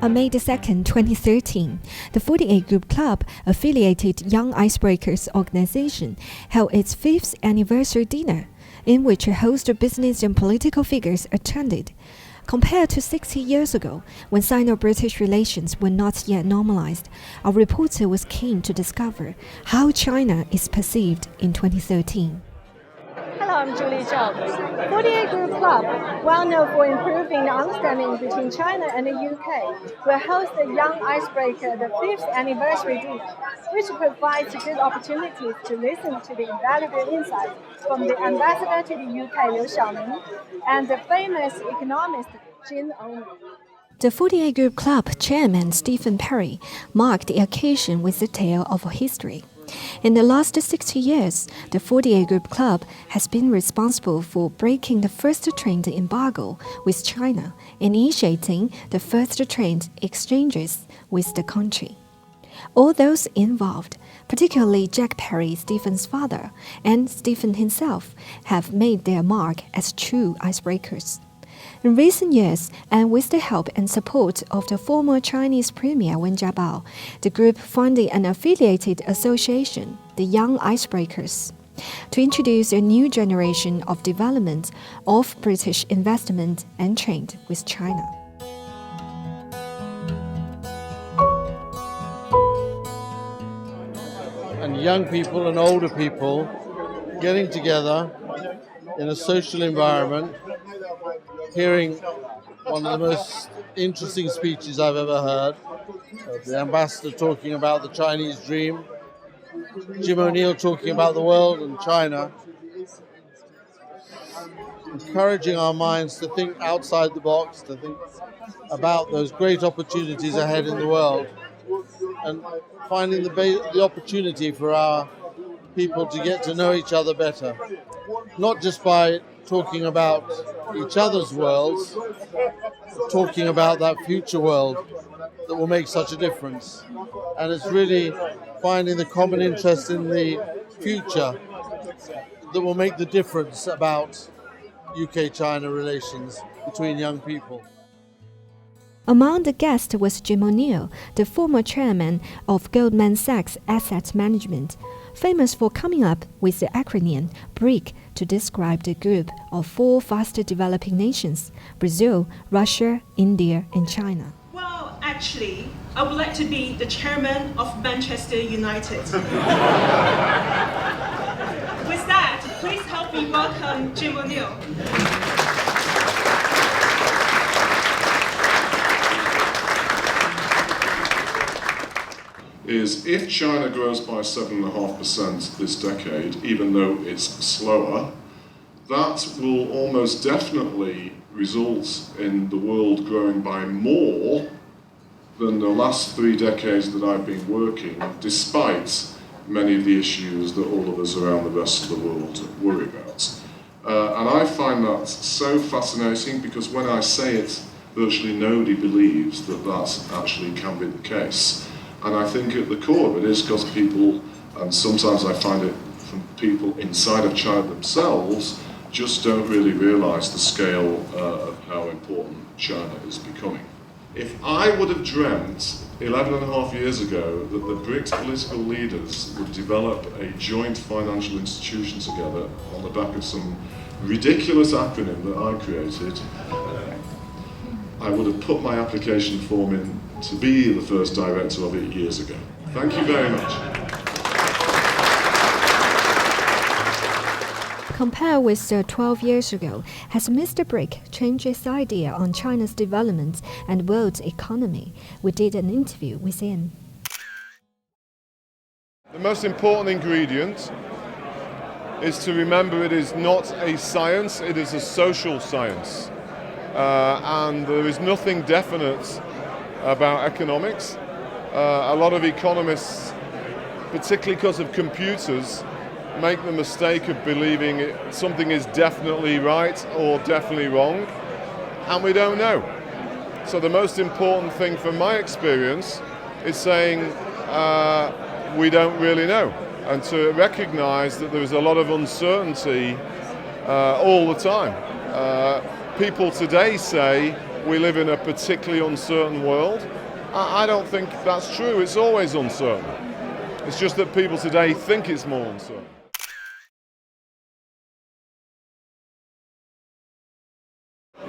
On May 2, 2013, the 48 Group Club, affiliated Young Icebreakers organization, held its 5th anniversary dinner, in which a host of business and political figures attended. Compared to 60 years ago, when Sino-British relations were not yet normalized, our reporter was keen to discover how China is perceived in 2013. Hello, I'm Julie Zhou. 48 Group Club, well known for improving the understanding between China and the UK, will host the Young Icebreaker, the 5th anniversary dinner, which provides good opportunities to listen to the invaluable insights from the ambassador to the UK, Liu Xiaoming, and the famous economist Jin Owen. The 48 Group Club chairman Stephen Perry marked the occasion with a tale of history. In the last 60 years, the 48 Group Club has been responsible for breaking the first trade embargo with China, initiating the first trade exchanges with the country. All those involved, particularly Jack Perry, Stephen's father, and Stephen himself, have made their mark as true icebreakers. In recent years, and with the help and support of the former Chinese Premier Wen Jiabao, the group founded an affiliated association, the Young Icebreakers, to introduce a new generation of development of British investment and trade with China. And young people and older people getting together in a social environment, hearing one of the most interesting speeches I've ever heard. The ambassador talking about the Chinese dream, Jim O'Neill talking about the world and China, encouraging our minds to think outside the box, to think about those great opportunities ahead in the world, and finding the opportunity for our people to get to know each other better, not just by talking about each other's worlds, but talking about that future world that will make such a difference. And it's really finding the common interest in the future that will make the difference about UK-China relations between young people. Among the guests was Jim O'Neill, the former chairman of Goldman Sachs Asset Management, famous for coming up with the acronym BRIC to describe the group of 4 fast-developing nations: Brazil, Russia, India, and China. Well, actually, I would like to be the chairman of Manchester United. With that, please help me welcome Jim O'Neill. Is if China grows by 7.5% this decade, even though it's slower, that will almost definitely result in the world growing by more than the last 3 decades that I've been working, despite many of the issues that all of us around the rest of the world worry about. And I find that so fascinating because when I say it, virtually nobody believes that that actually can be the case. And I think at the core of it is because people, and sometimes I find it from people inside of China themselves, just don't really realise the scale of how important China is becoming. If I would have dreamt 11 and a half years ago that the BRICS political leaders would develop a joint financial institution together on the back of some ridiculous acronym that I created, I would have put my application form in to be the first director of it years ago. Thank you very much. Compared with 12 years ago, has Mr. BRIC changed his idea on China's development and world economy? We did an interview with him. The most important ingredient is to remember it is not a science, it is a social science. And there is nothing definite about economics. A lot of economists, particularly because of computers, make the mistake of believing something is definitely right or definitely wrong, and we don't know. So the most important thing from my experience is saying we don't really know, and to recognize that there is a lot of uncertainty all the time. People today say we live in a particularly uncertain world. I don't think that's true. It's always uncertain. It's just that people today think it's more uncertain.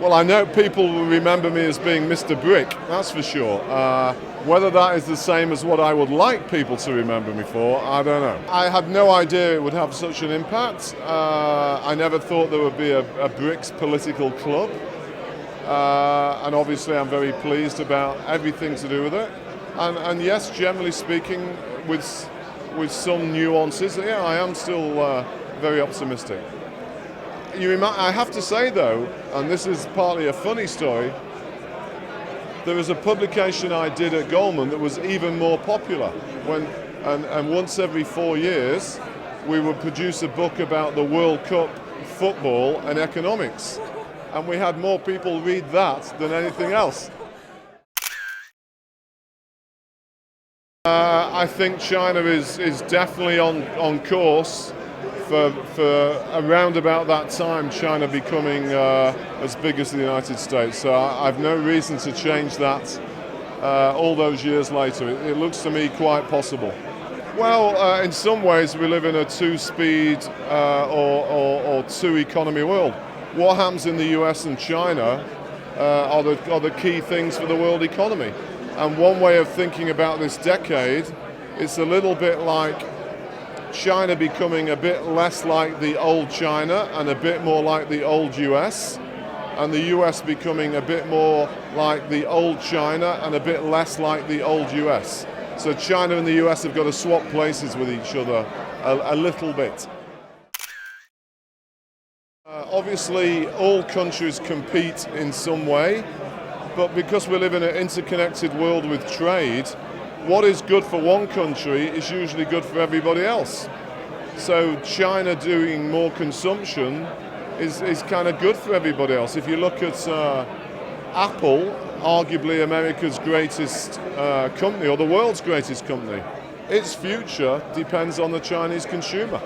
Well, I know people will remember me as being Mr. Brick, that's for sure. Whether that is the same as what I would like people to remember me for, I don't know. I had no idea it would have such an impact. I never thought there would be a Bricks political club. And obviously I'm very pleased about everything to do with it. And yes, generally speaking, with some nuances, yeah, I am still very optimistic. I have to say though, and this is partly a funny story, there was a publication I did at Goldman that was even more popular. And once every 4 years, we would produce a book about the World Cup, football and economics. And we had more people read that than anything else. I think China is definitely on course for around about that time, China becoming as big as the United States. So I've no reason to change that all those years later. It looks to me quite possible. Well, in some ways we live in a two-speed or two-economy world. What happens in the US and China are the key things for the world economy. And one way of thinking about this decade, it's a little bit like China becoming a bit less like the old China and a bit more like the old US, and the US becoming a bit more like the old China and a bit less like the old US. So China and the US have got to swap places with each other a little bit. Obviously, all countries compete in some way, but because we live in an interconnected world with trade, what is good for one country is usually good for everybody else. So China doing more consumption is kind of good for everybody else. If you look at Apple, arguably America's greatest company, or the world's greatest company, its future depends on the Chinese consumer.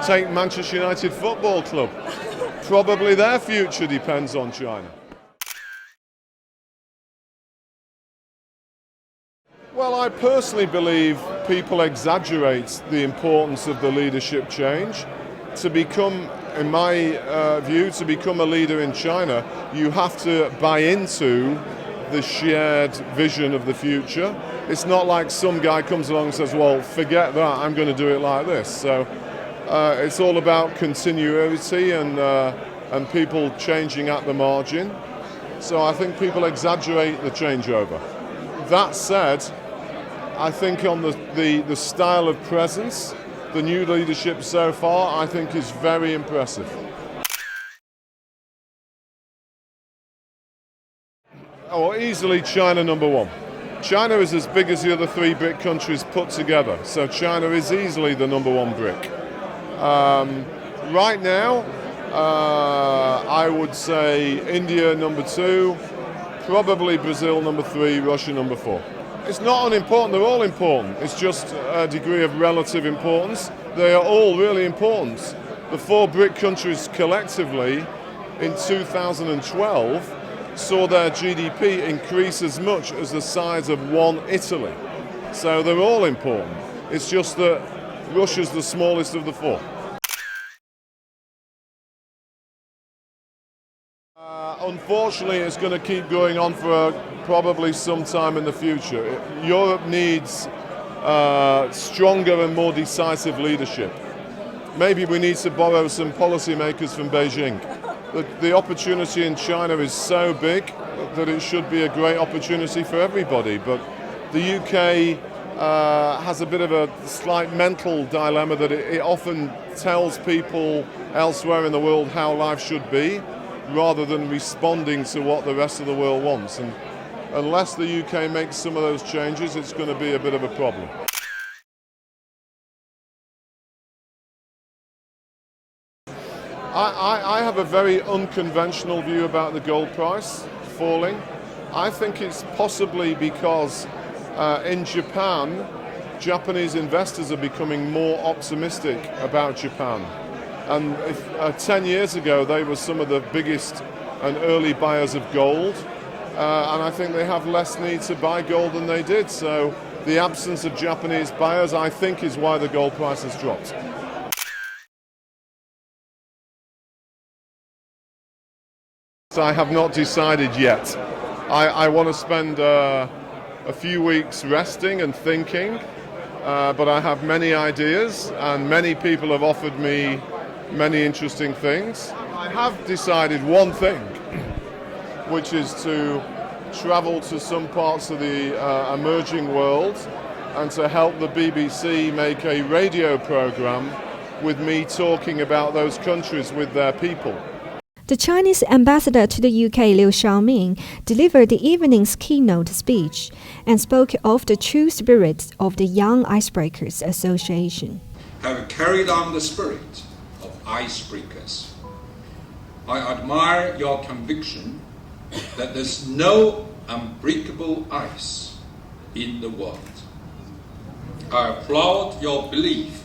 Take Manchester United Football Club. Probably their future depends on China. Well, I personally believe people exaggerate the importance of the leadership change. To become, in my view, to become a leader in China, you have to buy into the shared vision of the future. It's not like some guy comes along and says, well, forget that, I'm going to do it like this. So it's all about continuity and people changing at the margin. So I think people exaggerate the changeover. That said, I think on the style of presence, the new leadership so far, I think is very impressive. Oh, easily China number one. China is as big as the other three BRIC countries put together, so China is easily the number one BRIC. Right now, I would say India number two, probably Brazil number three, Russia number four. It's not unimportant, they're all important. It's just a degree of relative importance. They are all really important. The four BRIC countries collectively in 2012 saw their GDP increase as much as the size of one Italy. So they're all important. It's just that Russia's the smallest of the four. Unfortunately, it's going to keep going on for probably some time in the future. Europe needs stronger and more decisive leadership. Maybe we need to borrow some policymakers from Beijing. The opportunity in China is so big that it should be a great opportunity for everybody. But the UK has a bit of a slight mental dilemma that it often tells people elsewhere in the world how life should be, rather than responding to what the rest of the world wants. And unless the UK makes some of those changes, it's going to be a bit of a problem. I have a very unconventional view about the gold price falling. I think it's possibly because in Japan, Japanese investors are becoming more optimistic about Japan. And 10 years ago, they were some of the biggest and early buyers of gold. And I think they have less need to buy gold than they did. So the absence of Japanese buyers, I think, is why the gold price has dropped. I have not decided yet. I want to spend a few weeks resting and thinking, but I have many ideas and many people have offered me many interesting things. I have decided one thing, which is to travel to some parts of the emerging world and to help the BBC make a radio program with me talking about those countries with their people. The Chinese ambassador to the UK, Liu Xiaoming, delivered the evening's keynote speech and spoke of the true spirit of the Young Icebreakers Association. Have carried on the spirit of Icebreakers. I admire your conviction that there's no unbreakable ice in the world. I applaud your belief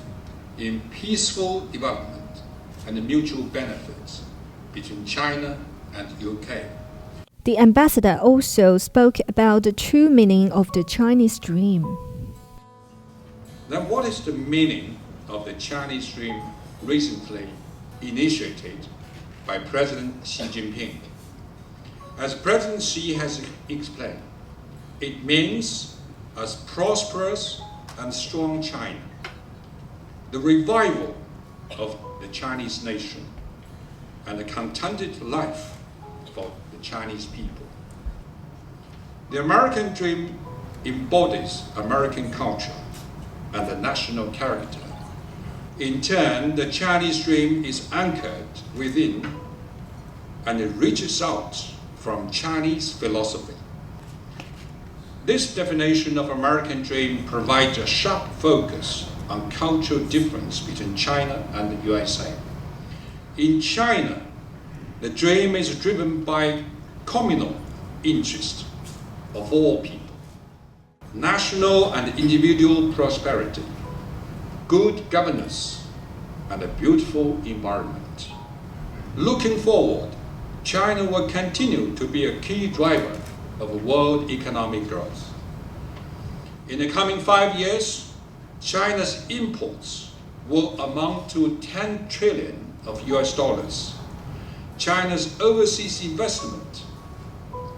in peaceful development and mutual benefits between China and UK. The ambassador also spoke about the true meaning of the Chinese dream. Then what is the meaning of the Chinese dream recently initiated by President Xi Jinping? As President Xi has explained, it means a prosperous and strong China, the revival of the Chinese nation, and a contented life for the Chinese people. The American dream embodies American culture and the national character. In turn, the Chinese dream is anchored within and it reaches out from Chinese philosophy. This definition of American dream provides a sharp focus on cultural difference between China and the USA. In China, the dream is driven by communal interest of all people, national and individual prosperity, good governance, and a beautiful environment. Looking forward, China will continue to be a key driver of world economic growth. In the coming 5 years, China's imports will amount to 10 trillion of US dollars. China's overseas investment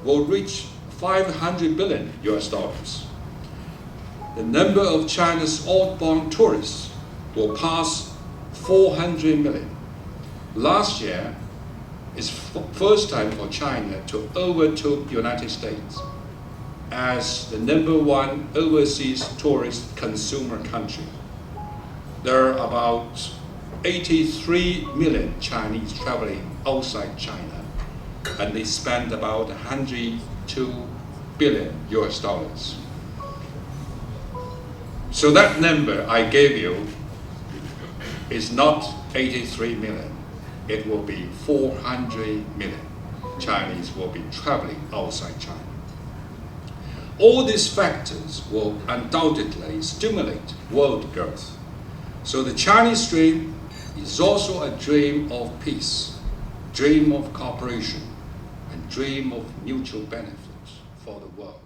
will reach 500 billion US dollars. The number of China's outbound tourists will pass 400 million. Last year is first time for China to overtake the United States as the #1 overseas tourist consumer country. There are about 83 million Chinese traveling outside China, and they spend about 102 billion US dollars. So that number I gave you is not 83 million. It will be 400 million Chinese will be traveling outside China. All these factors will undoubtedly stimulate world growth. So the Chinese dream is also a dream of peace, dream of cooperation, and dream of mutual benefits for the world.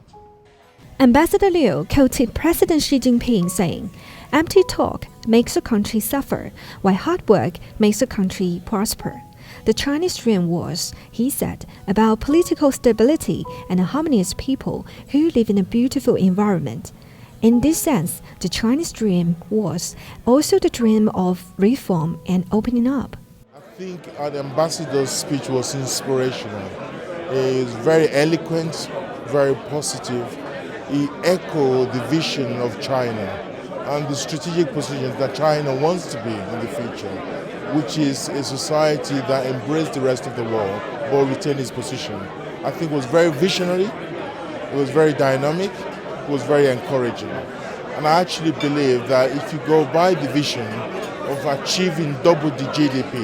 Ambassador Liu quoted President Xi Jinping saying, "Empty talk makes a country suffer, while hard work makes a country prosper." The Chinese dream was, he said, about political stability and harmonious people who live in a beautiful environment. In this sense, the Chinese dream was also the dream of reform and opening up. I think the ambassador's speech was inspirational. It was very eloquent, very positive. He echoed the vision of China and the strategic positions that China wants to be in the future, which is a society that embraces the rest of the world but retain its position. I think it was very visionary, it was very dynamic, it was very encouraging. And I actually believe that if you go by the vision of achieving double the GDP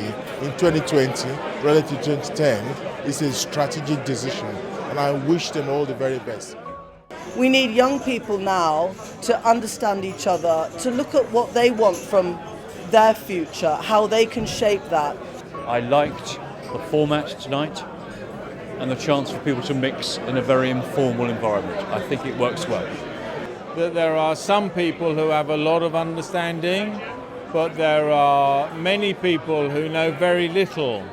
in 2020 relative to 2010, it's a strategic decision. And I wish them all the very best. We need young people now to understand each other, to look at what they want from their future, how they can shape that. I liked the format tonight. and the chance for people to mix in a very informal environment. I think it works well. That there are some people who have a lot of understanding, but there are many people who know very little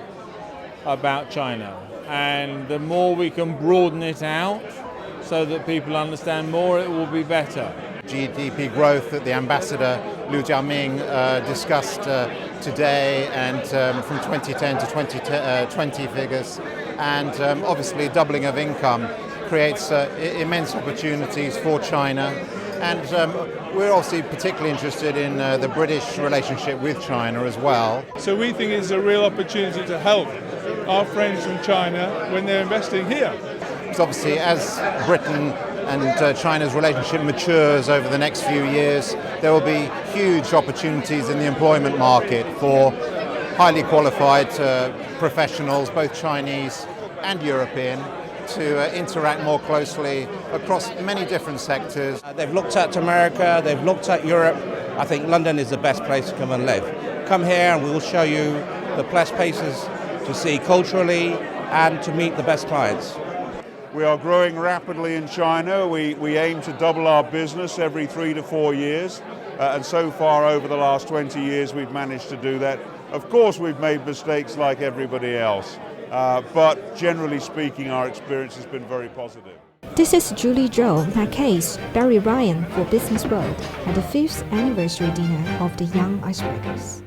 about China. And the more we can broaden it out so that people understand more, it will be better. GDP growth that the ambassador Liu Jiaming discussed today, and from 2010 to 2020 figures, and obviously doubling of income creates immense opportunities for China. And we're obviously particularly interested in the British relationship with China as well. So we think it's a real opportunity to help our friends from China when they're investing here. Because obviously as Britain and China's relationship matures over the next few years, there will be huge opportunities in the employment market for highly qualified professionals, both Chinese and European, to interact more closely across many different sectors. They've looked at America, they've looked at Europe. I think London is the best place to come and live. Come here and we'll show you the best places to see culturally and to meet the best clients. We are growing rapidly in China. We aim to double our business every 3 to 4 years. And so far over the last 20 years we've managed to do that. Of course we've made mistakes like everybody else. But generally speaking, our experience has been very positive. This is Julie Zhou, Matt Case, Barry Ryan for Business World at the 5th anniversary dinner of the Young Icebreakers.